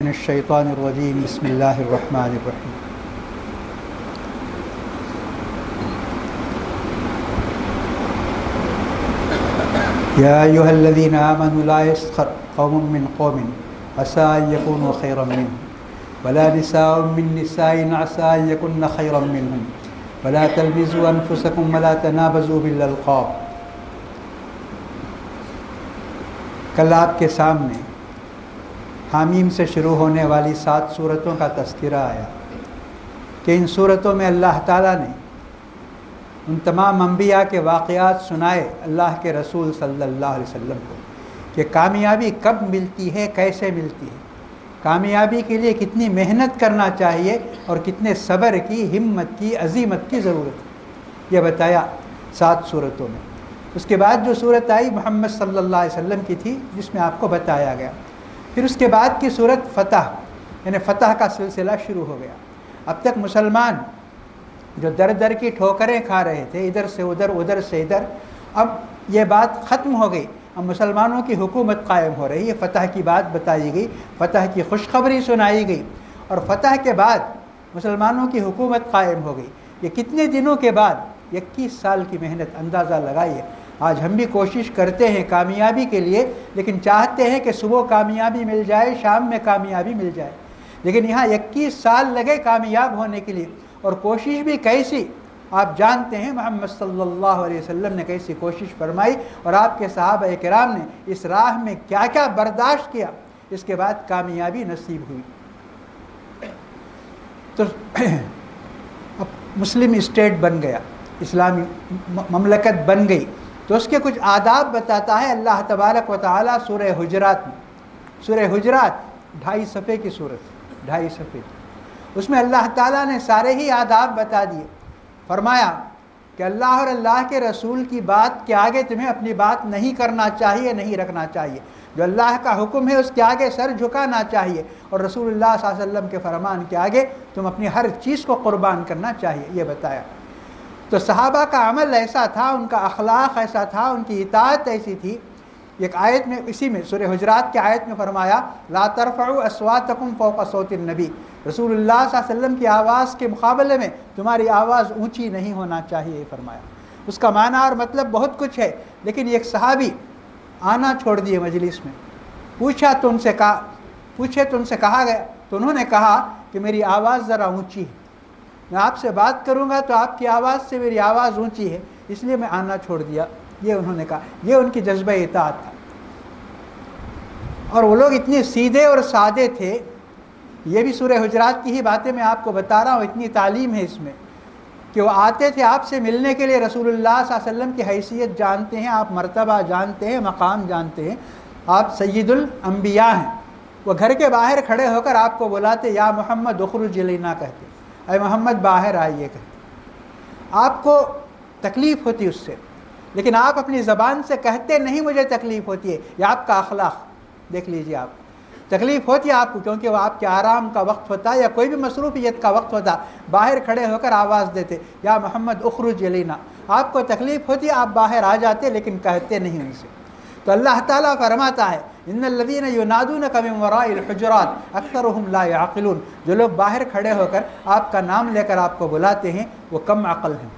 من الشیطان الرجیم بسم اللہ الرحمن الرحیم یا ایہا الذین آمنوا لا یسخر قوم من قوم عسى ان یکونوا خیرا منهم ولا نساء من نساء عسى ان یکن خیرا منهم ولا تلمزوا انفسکم ولا تنابزوا بالالقاب۔ کل آپ کے سامنے حامیم سے شروع ہونے والی 7 صورتوں کا تذکرہ آیا کہ ان صورتوں میں اللہ تعالیٰ نے ان تمام انبیاء کے واقعات سنائے اللہ کے رسول صلی اللہ علیہ وسلم کو کہ کامیابی کب ملتی ہے، کیسے ملتی ہے، کامیابی کے لیے کتنی محنت کرنا چاہیے اور کتنے صبر کی، ہمت کی، عزیمت کی ضرورت ہے، یہ بتایا 7 صورتوں میں۔ اس کے بعد جو صورت آئی محمد صلی اللہ علیہ وسلم کی تھی جس میں آپ کو بتایا گیا۔ پھر اس کے بعد کی صورت فتح، یعنی فتح کا سلسلہ شروع ہو گیا۔ اب تک مسلمان جو در در کی ٹھوکریں کھا رہے تھے، ادھر سے ادھر، ادھر سے ادھر، اب یہ بات ختم ہو گئی، اب مسلمانوں کی حکومت قائم ہو رہی ہے، فتح کی بات بتائی گئی، فتح کی خوشخبری سنائی گئی، اور فتح کے بعد مسلمانوں کی حکومت قائم ہو گئی۔ یہ کتنے دنوں کے بعد؟ 21 سال کی محنت، اندازہ لگائیے۔ آج ہم بھی کوشش کرتے ہیں کامیابی کے لیے، لیکن چاہتے ہیں کہ صبح کامیابی مل جائے، شام میں کامیابی مل جائے، لیکن یہاں 21 سال لگے کامیاب ہونے کے لیے، اور کوشش بھی کیسی آپ جانتے ہیں۔ محمد صلی اللہ علیہ وسلم نے کیسی کوشش فرمائی اور آپ کے صحابہ کرام نے اس راہ میں کیا کیا برداشت کیا، اس کے بعد کامیابی نصیب ہوئی۔ تو اب مسلم اسٹیٹ بن گیا، اسلامی مملکت بن گئی، تو اس کے کچھ آداب بتاتا ہے اللہ تبارک و تعالیٰ سورہ حجرات میں۔ سورہ حجرات 2.5 صفحے کی صورت، 2.5 صفحے کی، اس میں اللہ تعالیٰ نے سارے ہی آداب بتا دیے۔ فرمایا کہ اللہ اور اللہ کے رسول کی بات کے آگے تمہیں اپنی بات نہیں کرنا چاہیے، نہیں رکھنا چاہیے، جو اللہ کا حکم ہے اس کے آگے سر جھکانا چاہیے، اور رسول اللہ صلی اللہ علیہ وسلم کے فرمان کے آگے تم اپنی ہر چیز کو قربان کرنا چاہیے، یہ بتایا۔ تو صحابہ کا عمل ایسا تھا، ان کا اخلاق ایسا تھا، ان کی اطاعت ایسی تھی۔ ایک آیت میں، اسی میں سورہ حجرات کی آیت میں فرمایا لا ترفعوا اصواتکم فوق صوت النبی، رسول اللہ صلی اللہ علیہ وسلم کی آواز کے مقابلے میں تمہاری آواز اونچی نہیں ہونا چاہیے، فرمایا۔ اس کا معنی اور مطلب بہت کچھ ہے، لیکن ایک صحابی آنا چھوڑ دیے مجلس میں، پوچھے تو ان سے کہا گیا، تو انہوں نے کہا کہ میری آواز ذرا اونچی ہے، میں آپ سے بات کروں گا تو آپ کی آواز سے میری آواز اونچی ہے، اس لیے میں آنا چھوڑ دیا، یہ انہوں نے کہا۔ یہ ان کی جذبہ اطاعت تھا، اور وہ لوگ اتنے سیدھے اور سادے تھے۔ یہ بھی سورہ حجرات کی ہی باتیں میں آپ کو بتا رہا ہوں، اتنی تعلیم ہے اس میں کہ وہ آتے تھے آپ سے ملنے کے لیے، رسول اللہ صلی اللہ علیہ وسلم کی حیثیت جانتے ہیں آپ، مرتبہ جانتے ہیں، مقام جانتے ہیں، آپ سید الانبیاء ہیں، وہ گھر کے باہر کھڑے ہو کر آپ کو بلاتے یا محمد اخرج الینا کہتے، اے محمد باہر آئیے کہتے۔ آپ کو تکلیف ہوتی اس سے، لیکن آپ اپنی زبان سے کہتے نہیں مجھے تکلیف ہوتی ہے، یہ آپ کا اخلاق دیکھ لیجیے۔ آپ تکلیف ہوتی ہے آپ کو، کیونکہ وہ آپ کے آرام کا وقت ہوتا ہے یا کوئی بھی مصروفیت کا وقت ہوتا، باہر کھڑے ہو کر آواز دیتے یا محمد اخرج الینا، آپ کو تکلیف ہوتی ہے، آپ باہر آ جاتے لیکن کہتے نہیں ان سے۔ تو اللہ تعالیٰ فرماتا ہے ان الذین ینادونک من وراء الحجرات اکثرهم لا یعقلون، جو لوگ باہر کھڑے ہو کر آپ کا نام لے کر آپ کو بلاتے ہیں وہ کم عقل ہیں۔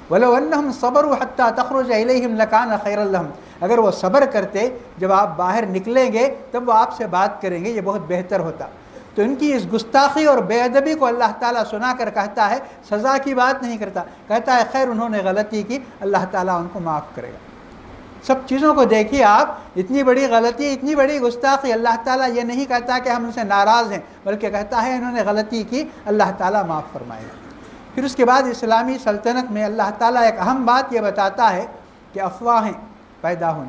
وَلَوْ أَنَّهُمْ صَبَرُوا حَتَّى تَخْرُجَ إِلَيْهِمْ لَكَانَ خَيْرًا لَهُمْ، اگر وہ صبر کرتے جب آپ باہر نکلیں گے تب وہ آپ سے بات کریں گے، یہ بہت بہتر ہوتا۔ تو ان کی اس گستاخی اور بے ادبی کو اللہ تعالیٰ سنا کر کہتا ہے، سزا کی بات نہیں کرتا، کہتا ہے خیر انہوں نے غلطی کی، اللہ تعالیٰ ان کو معاف کرے گا۔ سب چیزوں کو دیکھیے آپ، اتنی بڑی غلطی، اتنی بڑی گستاخی، اللہ تعالیٰ یہ نہیں کہتا کہ ہم ان سے ناراض ہیں، بلکہ کہتا ہے انہوں نے غلطی کی، اللہ تعالیٰ معاف فرمائے گا۔ پھر اس کے بعد اسلامی سلطنت میں اللہ تعالیٰ ایک اہم بات یہ بتاتا ہے کہ افواہیں پیدا ہوں،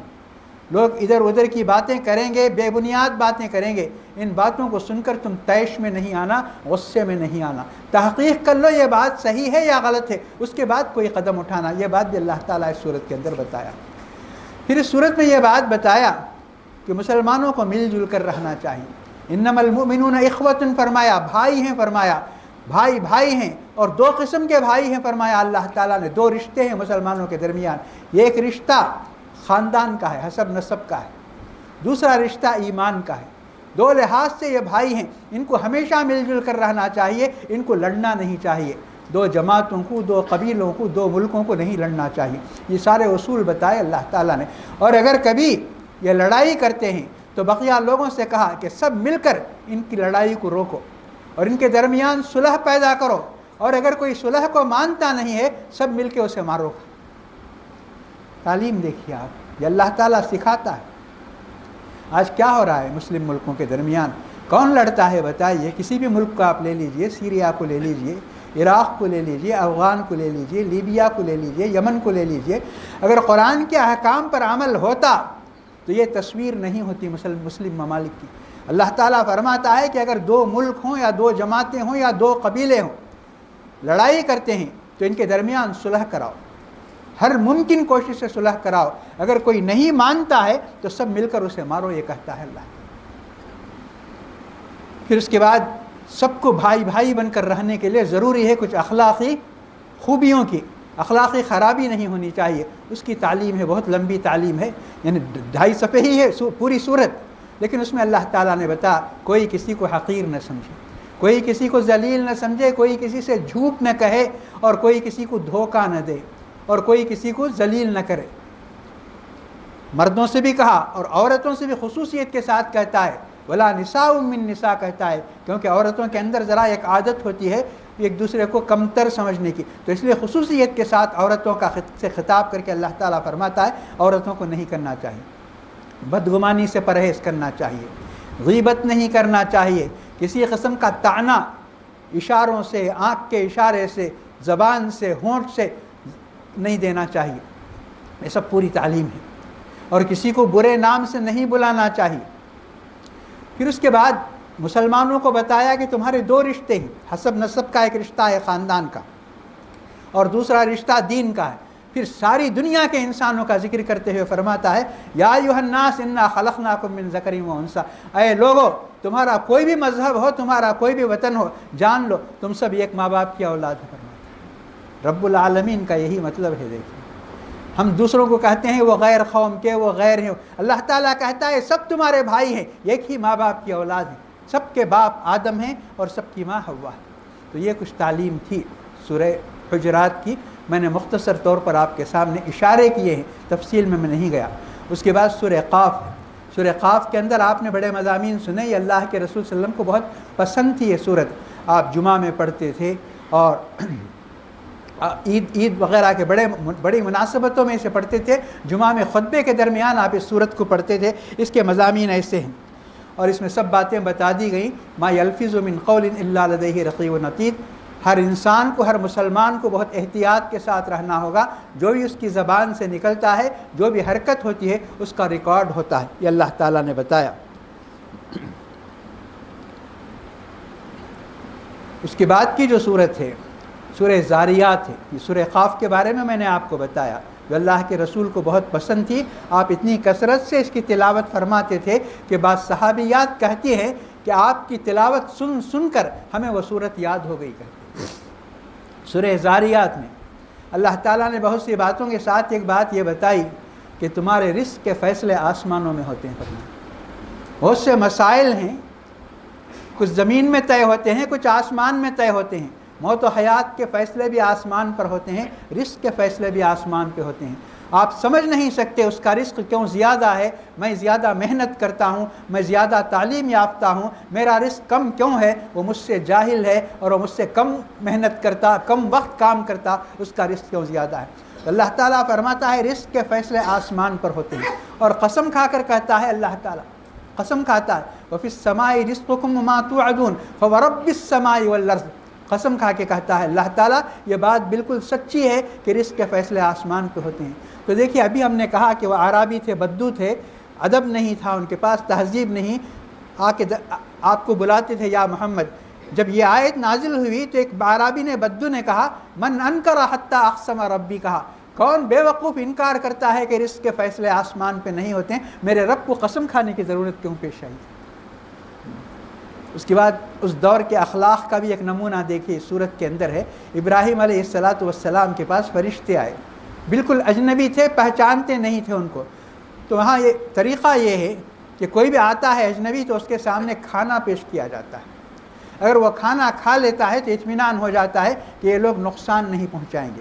لوگ ادھر ادھر کی باتیں کریں گے، بے بنیاد باتیں کریں گے، ان باتوں کو سن کر تم طیش میں نہیں آنا، غصے میں نہیں آنا، تحقیق کر لو یہ بات صحیح ہے یا غلط ہے، اس کے بعد کوئی قدم اٹھانا، یہ بات بھی اللہ تعالیٰ اس صورت کے اندر بتایا۔ پھر اس صورت میں یہ بات بتایا کہ مسلمانوں کو مل جل کر رہنا چاہیے۔ انما المؤمنون اخوۃ، فرمایا بھائی ہیں، فرمایا بھائی بھائی ہیں، اور 2 قسم کے بھائی ہیں فرمایا اللہ تعالیٰ نے، 2 رشتے ہیں مسلمانوں کے درمیان، ایک رشتہ خاندان کا ہے، حسب نسب کا ہے، دوسرا رشتہ ایمان کا ہے۔ دو لحاظ سے یہ بھائی ہیں، ان کو ہمیشہ مل جل کر رہنا چاہیے، ان کو لڑنا نہیں چاہیے، دو جماعتوں کو، دو قبیلوں کو، دو ملکوں کو نہیں لڑنا چاہیے۔ یہ سارے اصول بتائے اللہ تعالیٰ نے۔ اور اگر کبھی یہ لڑائی کرتے ہیں تو بقیہ لوگوں سے کہا کہ سب مل کر ان کی لڑائی کو روکو اور ان کے درمیان صلح پیدا کرو، اور اگر کوئی صلح کو مانتا نہیں ہے سب مل کے اسے مارو۔ تعلیم دیکھیے آپ، یہ اللہ تعالیٰ سکھاتا ہے۔ آج کیا ہو رہا ہے مسلم ملکوں کے درمیان؟ کون لڑتا ہے بتائیے؟ کسی بھی ملک کو آپ لے لیجئے، سیریا کو لے لیجئے، عراق کو لے لیجئے، افغان کو لے لیجئے، لیبیا کو لے لیجئے، یمن کو لے لیجئے۔ اگر قرآن کے احکام پر عمل ہوتا تو یہ تصویر نہیں ہوتی مسلم ممالک کی۔ اللہ تعالیٰ فرماتا ہے کہ اگر دو ملک ہوں یا دو جماعتیں ہوں یا دو قبیلے ہوں، لڑائی کرتے ہیں تو ان کے درمیان صلح کراؤ، ہر ممکن کوشش سے صلح کراؤ، اگر کوئی نہیں مانتا ہے تو سب مل کر اسے مارو، یہ کہتا ہے اللہ۔ پھر اس کے بعد سب کو بھائی بھائی بن کر رہنے کے لیے ضروری ہے کچھ اخلاقی خوبیوں کی، اخلاقی خرابی نہیں ہونی چاہیے۔ اس کی تعلیم ہے، بہت لمبی تعلیم ہے، یعنی 2.5 صفحے ہی ہے پوری صورت، لیکن اس میں اللہ تعالیٰ نے بتا کوئی کسی کو حقیر نہ سمجھے، کوئی کسی کو ذلیل نہ سمجھے، کوئی کسی سے جھوٹ نہ کہے، اور کوئی کسی کو دھوکہ نہ دے، اور کوئی کسی کو ذلیل نہ کرے۔ مردوں سے بھی کہا اور عورتوں سے بھی خصوصیت کے ساتھ کہتا ہے، ولا نساء من نساء کہتا ہے، کیونکہ عورتوں کے اندر ذرا ایک عادت ہوتی ہے ایک دوسرے کو کمتر سمجھنے کی، تو اس لیے خصوصیت کے ساتھ عورتوں کا سے خطاب کر کے اللہ تعالیٰ فرماتا ہے عورتوں کو نہیں کرنا چاہیے، بدگمانی سے پرہیز کرنا چاہیے، غیبت نہیں کرنا چاہیے، کسی قسم کا طعنہ اشاروں سے، آنکھ کے اشارے سے، زبان سے، ہونٹ سے نہیں دینا چاہیے۔ یہ سب پوری تعلیم ہے۔ اور کسی کو برے نام سے نہیں بلانا چاہیے۔ پھر اس کے بعد مسلمانوں کو بتایا کہ تمہارے 2 رشتے ہیں، حسب نسب کا ایک رشتہ ہے خاندان کا، اور دوسرا رشتہ دین کا ہے۔ پھر ساری دنیا کے انسانوں کا ذکر کرتے ہوئے فرماتا ہے یا ایھا الناس انا خلقناکم من ذکر و انثی، اے لوگو تمہارا کوئی بھی مذہب ہو، تمہارا کوئی بھی وطن ہو، جان لو تم سب ایک ماں باپ کی اولاد ہے۔ فرماتا ہے رب العالمین کا یہی مطلب ہے۔ دیکھیں ہم دوسروں کو کہتے ہیں وہ غیر قوم کے، وہ غیر ہیں، اللہ تعالیٰ کہتا ہے سب تمہارے بھائی ہیں، ایک ہی ماں باپ کی اولاد ہیں، سب کے باپ آدم ہیں اور سب کی ماں حوا ہے۔ تو یہ کچھ تعلیم تھی سورہ حجرات کی، میں نے مختصر طور پر آپ کے سامنے اشارے کیے ہیں، تفصیل میں نہیں گیا۔ اس کے بعد سورہ قاف ہے۔ سورہ قاف کے اندر آپ نے بڑے مضامین سنے، یہ اللہ کے رسول صلی اللہ علیہ وسلم کو بہت پسند تھی یہ صورت، آپ جمعہ میں پڑھتے تھے اور عید وغیرہ کے بڑی مناسبتوں میں اسے پڑھتے تھے، جمعہ میں خطبے کے درمیان آپ اس صورت کو پڑھتے تھے۔ اس کے مضامین ایسے ہیں اور اس میں سب باتیں بتا دی گئیں، ما یلفظ من قول الا لدیہ رقیب عتید، ہر انسان کو، ہر مسلمان کو بہت احتیاط کے ساتھ رہنا ہوگا، جو بھی اس کی زبان سے نکلتا ہے، جو بھی حرکت ہوتی ہے اس کا ریکارڈ ہوتا ہے، یہ اللہ تعالیٰ نے بتایا۔ اس کے بعد کی جو صورت ہے سورہ زاریات ہے، یہ سورہ قاف کے بارے میں نے آپ کو بتایا، جو اللہ کے رسول کو بہت پسند تھی، آپ اتنی کثرت سے اس کی تلاوت فرماتے تھے کہ بعض صحابیات کہتی ہیں کہ آپ کی تلاوت سن سن کر ہمیں وہ صورت یاد ہو گئی کہتے۔ سورہ زاریات میں اللہ تعالیٰ نے بہت سی باتوں کے ساتھ ایک بات یہ بتائی کہ تمہارے رزق کے فیصلے آسمانوں میں ہوتے ہیں۔ بہت سے مسائل ہیں، کچھ زمین میں طے ہوتے ہیں، کچھ آسمان میں طے ہوتے ہیں، موت و حیات کے فیصلے بھی آسمان پر ہوتے ہیں، رزق کے فیصلے بھی آسمان پہ ہوتے ہیں۔ آپ سمجھ نہیں سکتے اس کا رزق کیوں زیادہ ہے، میں زیادہ محنت کرتا ہوں، میں زیادہ تعلیم یافتہ ہوں، میرا رزق کم کیوں ہے، وہ مجھ سے جاہل ہے اور وہ مجھ سے کم محنت کرتا، کم وقت کام کرتا، اس کا رزق کیوں زیادہ ہے۔ اللہ تعالیٰ فرماتا ہے رزق کے فیصلے آسمان پر ہوتے ہیں، اور قسم کھا کر کہتا ہے اللہ تعالیٰ، قسم کھاتا ہے وَفِي السَّمَاءِ رِزْقُكُمْ وَمَا تُوعَدُونَ فَوَرَبِّ السَّمَاءِ وَالْأَرْضِ، قسم کھا کے کہتا ہے اللہ تعالیٰ یہ بات بالکل سچی ہے کہ رزق کے فیصلے آسمان پہ ہوتے ہیں۔ تو دیکھیے ابھی ہم نے کہا کہ وہ اعرابی تھے، بدو تھے، ادب نہیں تھا ان کے پاس، تہذیب نہیں، آ کے آپ کو بلاتے تھے یا محمد۔ جب یہ آیت نازل ہوئی تو ایک اعرابی نے، بدو نے کہا من انکر حتی اقسم ربی، کہا کون بے وقوف انکار کرتا ہے کہ رزق کے فیصلے آسمان پہ نہیں ہوتے ہیں، میرے رب کو قسم کھانے کی ضرورت کیوں پیش آئی۔ اس کے بعد اس دور کے اخلاق کا بھی ایک نمونہ دیکھیے سورت کے اندر ہے۔ ابراہیم علیہ السلام کے پاس فرشتے آئے، بالکل اجنبی تھے، پہچانتے نہیں تھے ان کو، تو وہاں یہ طریقہ یہ ہے کہ کوئی بھی آتا ہے اجنبی تو اس کے سامنے کھانا پیش کیا جاتا ہے، اگر وہ کھانا کھا لیتا ہے تو اطمینان ہو جاتا ہے کہ یہ لوگ نقصان نہیں پہنچائیں گے۔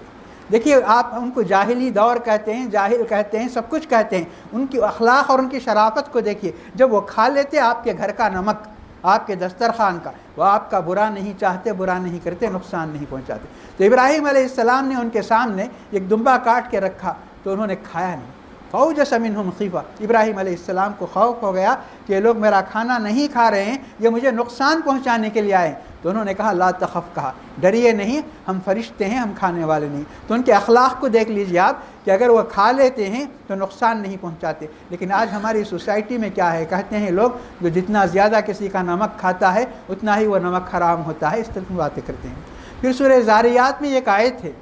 دیکھیے آپ ان کو جاہلی دور کہتے ہیں، جاہل کہتے ہیں، سب کچھ کہتے ہیں، ان کی اخلاق اور ان کی شرافت کو دیکھیے، جب وہ کھا لیتے آپ کے گھر کا نمک، آپ کے دسترخوان کا، وہ آپ کا برا نہیں چاہتے، برا نہیں کرتے، نقصان نہیں پہنچاتے۔ تو ابراہیم علیہ السلام نے ان کے سامنے ایک دمبا کاٹ کے رکھا تو انہوں نے کھایا نہیں۔ فَأَوْجَسَ مِنْهُمْ خِیفَةً، ابراہیم علیہ السلام کو خوف ہو گیا کہ یہ لوگ میرا کھانا نہیں کھا رہے ہیں، یہ مجھے نقصان پہنچانے کے لیے آئے ہیں۔ تو انہوں نے کہا لا تخف، کہا ڈریے نہیں، ہم فرشتے ہیں، ہم کھانے والے نہیں۔ تو ان کے اخلاق کو دیکھ لیجیے آپ کہ اگر وہ کھا لیتے ہیں تو نقصان نہیں پہنچاتے۔ لیکن آج ہماری سوسائٹی میں کیا ہے، کہتے ہیں لوگ جو جتنا زیادہ کسی کا نمک کھاتا ہے اتنا ہی وہ نمک حرام ہوتا ہے، اس طرح کی باتیں کرتے ہیں۔ پھر سورہ زاریات میں ایک آیت ہے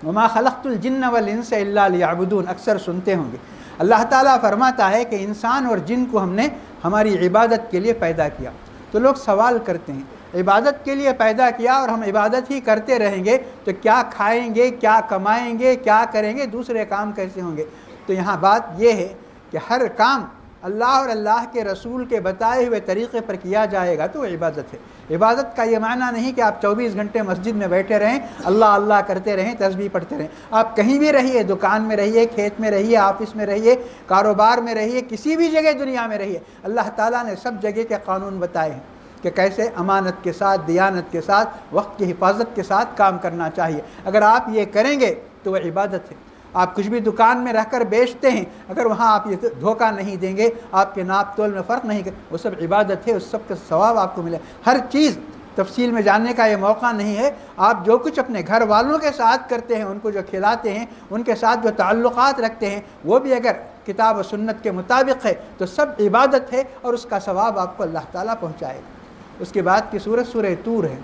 وما خلقت الجن والانس الا لیعبدون، اکثر سنتے ہوں گے۔ اللہ تعالیٰ فرماتا ہے کہ انسان اور جن کو ہم نے ہماری عبادت کے لیے پیدا کیا۔ تو لوگ سوال کرتے ہیں عبادت کے لیے پیدا کیا اور ہم عبادت ہی کرتے رہیں گے تو کیا کھائیں گے، کیا کمائیں گے، کیا کریں گے، دوسرے کام کیسے ہوں گے؟ تو یہاں بات یہ ہے کہ ہر کام اللہ اور اللہ کے رسول کے بتائے ہوئے طریقے پر کیا جائے گا تو وہ عبادت ہے۔ عبادت کا یہ معنی نہیں کہ آپ 24 گھنٹے مسجد میں بیٹھے رہیں، اللہ اللہ کرتے رہیں، تسبیح پڑھتے رہیں۔ آپ کہیں بھی رہیے، دکان میں رہیے، کھیت میں رہیے، آفس میں رہیے، کاروبار میں رہیے، کسی بھی جگہ دنیا میں رہیے، اللہ تعالیٰ نے سب جگہ کے قانون بتائے ہیں کہ کیسے امانت کے ساتھ، دیانت کے ساتھ، وقت کی حفاظت کے ساتھ کام کرنا چاہیے۔ اگر آپ یہ کریں گے تو وہ عبادت ہے۔ آپ کچھ بھی دکان میں رہ کر بیچتے ہیں، اگر وہاں آپ یہ دھوکہ نہیں دیں گے، آپ کے ناپ تول میں فرق نہیں کریں، وہ سب عبادت ہے، اس سب کا ثواب آپ کو ملے۔ ہر چیز تفصیل میں جاننے کا یہ موقع نہیں ہے۔ آپ جو کچھ اپنے گھر والوں کے ساتھ کرتے ہیں، ان کو جو کھلاتے ہیں، ان کے ساتھ جو تعلقات رکھتے ہیں، وہ بھی اگر کتاب و سنت کے مطابق ہے تو سب عبادت ہے اور اس کا ثواب آپ کو اللہ تعالیٰ پہنچائے گا۔ اس کے بعد کی سورہ سورہ طور ہے۔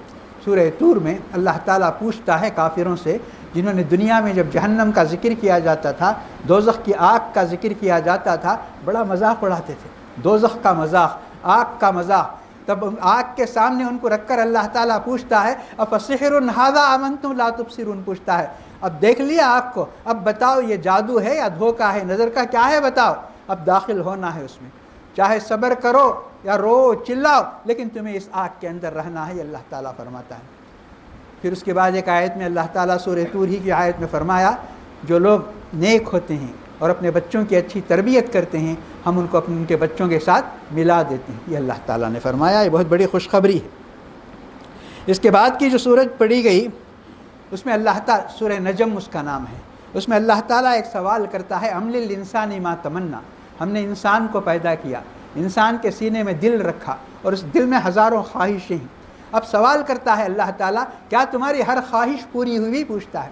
سورہ طور میں اللہ تعالیٰ پوچھتا ہے کافروں سے، جنہوں نے دنیا میں جب جہنم کا ذکر کیا جاتا تھا، دوزخ کی آگ کا ذکر کیا جاتا تھا، بڑا مذاق اڑاتے تھے، دوزخ کا مذاق، آگ کا مذاق۔ تب آگ کے سامنے ان کو رکھ کر اللہ تعالیٰ پوچھتا ہے افسحر ھذا ام انتم لا تبصرون، پوچھتا ہے اب دیکھ لیا آگ کو، اب بتاؤ یہ جادو ہے یا دھوکہ ہے، نظر کا کیا ہے بتاؤ۔ اب داخل ہونا ہے اس میں، چاہے صبر کرو یا رو چلاؤ، لیکن تمہیں اس آگ کے اندر رہنا ہے، یہ اللہ تعالیٰ فرماتا ہے۔ پھر اس کے بعد ایک آیت میں اللہ تعالیٰ سورہ طور ہی کی آیت میں فرمایا جو لوگ نیک ہوتے ہیں اور اپنے بچوں کی اچھی تربیت کرتے ہیں، ہم ان کو ان کے بچوں کے ساتھ ملا دیتے ہیں، یہ اللہ تعالیٰ نے فرمایا۔ یہ بہت بڑی خوشخبری ہے۔ اس کے بعد کی جو سورت پڑھی گئی اس میں اللہ تعالیٰ، سورہ نجم اس کا نام ہے، اس میں اللہ تعالیٰ ایک سوال کرتا ہے ام للانسان ما تمنا، ہم نے انسان کو پیدا کیا، انسان کے سینے میں دل رکھا اور اس دل میں ہزاروں خواہشیں ہیں۔ اب سوال کرتا ہے اللہ تعالیٰ کیا تمہاری ہر خواہش پوری ہوئی؟ پوچھتا ہے۔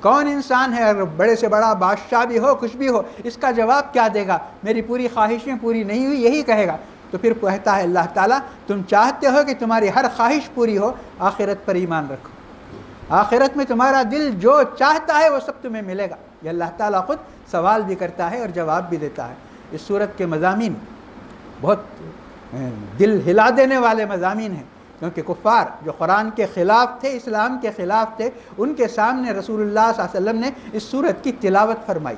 کون انسان ہے، اگر بڑے سے بڑا بادشاہ بھی ہو، کچھ بھی ہو، اس کا جواب کیا دے گا؟ میری پوری خواہشیں پوری نہیں ہوئی، یہی کہے گا۔ تو پھر کہتا ہے اللہ تعالیٰ تم چاہتے ہو کہ تمہاری ہر خواہش پوری ہو، آخرت پر ایمان رکھو، آخرت میں تمہارا دل جو چاہتا ہے وہ سب تمہیں ملے گا۔ یہ اللہ تعالیٰ خود سوال بھی کرتا ہے اور جواب بھی دیتا ہے۔ اس صورت کے مضامین بہت دل ہلا دینے والے مضامین ہیں، کیونکہ کفار جو قرآن کے خلاف تھے، اسلام کے خلاف تھے، ان کے سامنے رسول اللہ صلی اللہ علیہ وسلم نے اس صورت کی تلاوت فرمائی۔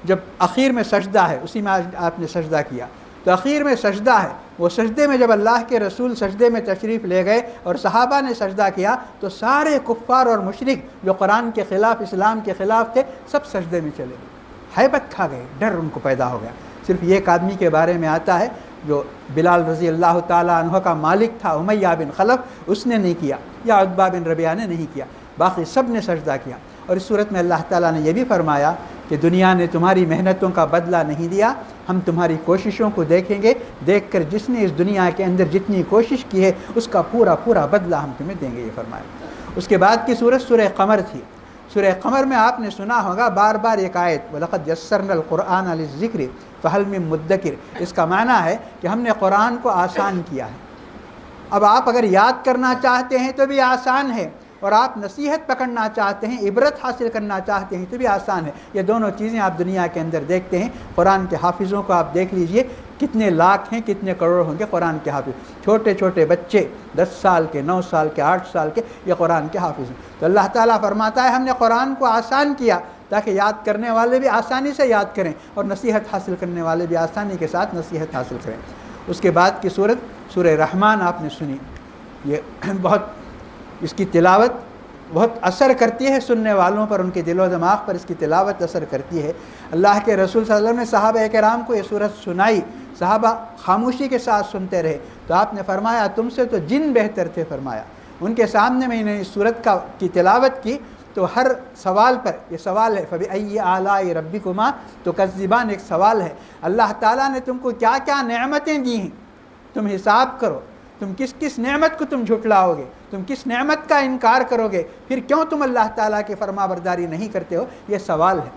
جب اخیر میں سجدہ ہے، اسی میں آپ نے سجدہ کیا، تو اخیر میں سجدہ ہے، وہ سجدے میں جب اللہ کے رسول سجدے میں تشریف لے گئے اور صحابہ نے سجدہ کیا تو سارے کفار اور مشرک جو قرآن کے خلاف، اسلام کے خلاف تھے، سب سجدے میں چلے گئے، ہیبت کھا گئے، ڈر ان کو پیدا ہو گیا۔ صرف ایک آدمی کے بارے میں آتا ہے جو بلال رضی اللہ تعالیٰ عنہ کا مالک تھا، امیہ بن خلف، اس نے نہیں کیا، یا عتبہ بن ربیعہ نے نہیں کیا، باقی سب نے سجدہ کیا۔ اور اس صورت میں اللہ تعالیٰ نے یہ بھی فرمایا کہ دنیا نے تمہاری محنتوں کا بدلہ نہیں دیا، ہم تمہاری کوششوں کو دیکھیں گے، دیکھ کر جس نے اس دنیا کے اندر جتنی کوشش کی ہے اس کا پورا پورا بدلہ ہم تمہیں دیں گے، یہ فرمایا۔ اس کے بعد کی سورت سورہ قمر تھی۔ سورہ قمر میں آپ نے سنا ہوگا بار بار ایک آیت وَلَقَدْ يَسَّرْنَا الْقُرْآنَ لِلذِّكْرِ فَهَلْ مِن مُدَّكِرٍ، اس کا معنی ہے کہ ہم نے قرآن کو آسان کیا ہے۔ اب آپ اگر یاد کرنا چاہتے ہیں تو بھی آسان ہے، اور آپ نصیحت پکڑنا چاہتے ہیں، عبرت حاصل کرنا چاہتے ہیں تو بھی آسان ہے۔ یہ دونوں چیزیں آپ دنیا کے اندر دیکھتے ہیں۔ قرآن کے حافظوں کو آپ دیکھ لیجئے، کتنے لاکھ ہیں، کتنے کروڑ ہوں گے قرآن کے حافظ۔ چھوٹے چھوٹے بچے 10 سال کے، 9 سال کے، 8 سال کے، یہ قرآن کے حافظ ہیں۔ تو اللہ تعالیٰ فرماتا ہے ہم نے قرآن کو آسان کیا تاکہ یاد کرنے والے بھی آسانی سے یاد کریں اور نصیحت حاصل کرنے والے بھی آسانی کے ساتھ نصیحت حاصل کریں۔ اس کے بعد کی صورت سورہ رحمان آپ نے سنی، یہ اس کی تلاوت بہت اثر کرتی ہے سننے والوں پر، ان کے دل و دماغ پر اس کی تلاوت اثر کرتی ہے۔ اللہ کے رسول صلی اللہ علیہ وسلم نے صحابہ کرام کو یہ صورت سنائی، صحابہ خاموشی کے ساتھ سنتے رہے، تو آپ نے فرمایا تم سے تو جن بہتر تھے، فرمایا ان کے سامنے میں نے اس صورت کی تلاوت کی تو ہر سوال پر یہ سوال ہے، فَبِأَيِّ آلَاءِ رَبِّكُمَا تُكَذِّبَانِ، ایک سوال ہے، اللہ تعالیٰ نے تم کو کیا کیا نعمتیں دی ہیں، تم حساب کرو، تم کس کس نعمت کو تم جھٹلاؤ گے، تم کس نعمت کا انکار کرو گے، پھر کیوں تم اللہ تعالیٰ کی فرما برداری نہیں کرتے ہو، یہ سوال ہے۔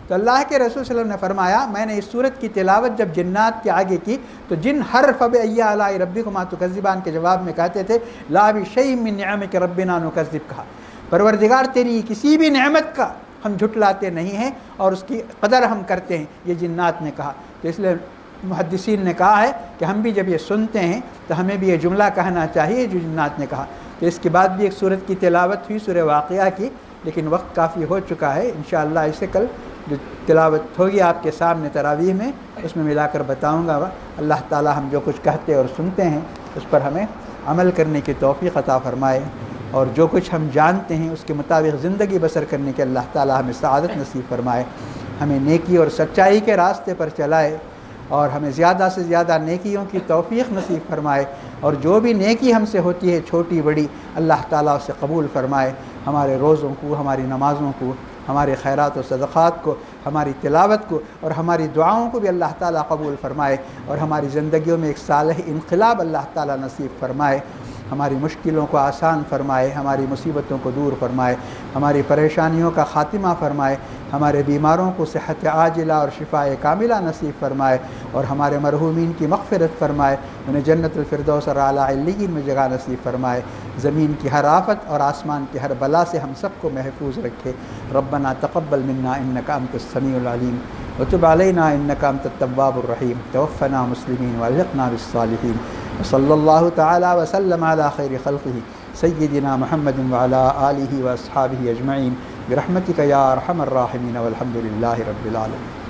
تو اللہ کے رسول صلی اللہ علیہ وسلم نے فرمایا میں نے اس صورت کی تلاوت جب جنات کے آگے کی تو جن ہر فَبِأَيِّ آلَاءِ رَبِّكُمَا تُكَذِّبَانِ کے جواب میں کہتے تھے لَا بِشَيْءٍ مِّن نِّعَمِكَ رَبِّنَا نُكَذِّبُ، کہا پروردگار تیری کسی بھی نعمت کا ہم جھٹلاتے نہیں ہیں اور اس کی قدر ہم کرتے ہیں، یہ جنات نے کہا۔ تو اس لیے محدثین نے کہا ہے کہ ہم بھی جب یہ سنتے ہیں تو ہمیں بھی یہ جملہ کہنا چاہیے جو جنات نے کہا۔ تو اس کے بعد بھی ایک صورت کی تلاوت ہوئی سورہ واقعہ کی، لیکن وقت کافی ہو چکا ہے، انشاءاللہ اسے کل جو تلاوت ہوگی آپ کے سامنے تراویح میں اس میں ملا کر بتاؤں گا۔ اللہ تعالی ہم جو کچھ کہتے اور سنتے ہیں اس پر ہمیں عمل کرنے کی توفیق عطا فرمائے، اور جو کچھ ہم جانتے ہیں اس کے مطابق زندگی بسر کرنے کے اللہ تعالی ہمیں سعادت نصیب فرمائے، ہمیں نیکی اور سچائی کے راستے پر چلائے، اور ہمیں زیادہ سے زیادہ نیکیوں کی توفیق نصیب فرمائے، اور جو بھی نیکی ہم سے ہوتی ہے چھوٹی بڑی اللہ تعالیٰ اسے قبول فرمائے، ہمارے روزوں کو، ہماری نمازوں کو، ہمارے خیرات و صدقات کو، ہماری تلاوت کو اور ہماری دعاؤں کو بھی اللہ تعالیٰ قبول فرمائے، اور ہماری زندگیوں میں ایک صالح انقلاب اللہ تعالیٰ نصیب فرمائے، ہماری مشکلوں کو آسان فرمائے، ہماری مصیبتوں کو دور فرمائے، ہماری پریشانیوں کا خاتمہ فرمائے، ہمارے بیماروں کو صحت عاجلہ اور شفاء کاملہ نصیب فرمائے، اور ہمارے مرحومین کی مغفرت فرمائے، انہیں جنت الفردوس اور اعلیٰ علیین میں جگہ نصیب فرمائے، زمین کی ہر آفت اور آسمان کی ہر بلا سے ہم سب کو محفوظ رکھے۔ ربنا تقبل منا انک انت السمیع العلیم وتب علینا انک انت التواب الرحیم، توفنا مسلمین والحقنا بالصالحین، وصلی اللہ تعالی وسلم علی خیر خلقہ سیدنا محمد وعلی آلہ واصحابہ اجمعین برحمتک یا ارحم الراحمین والحمد للہ رب العالمین۔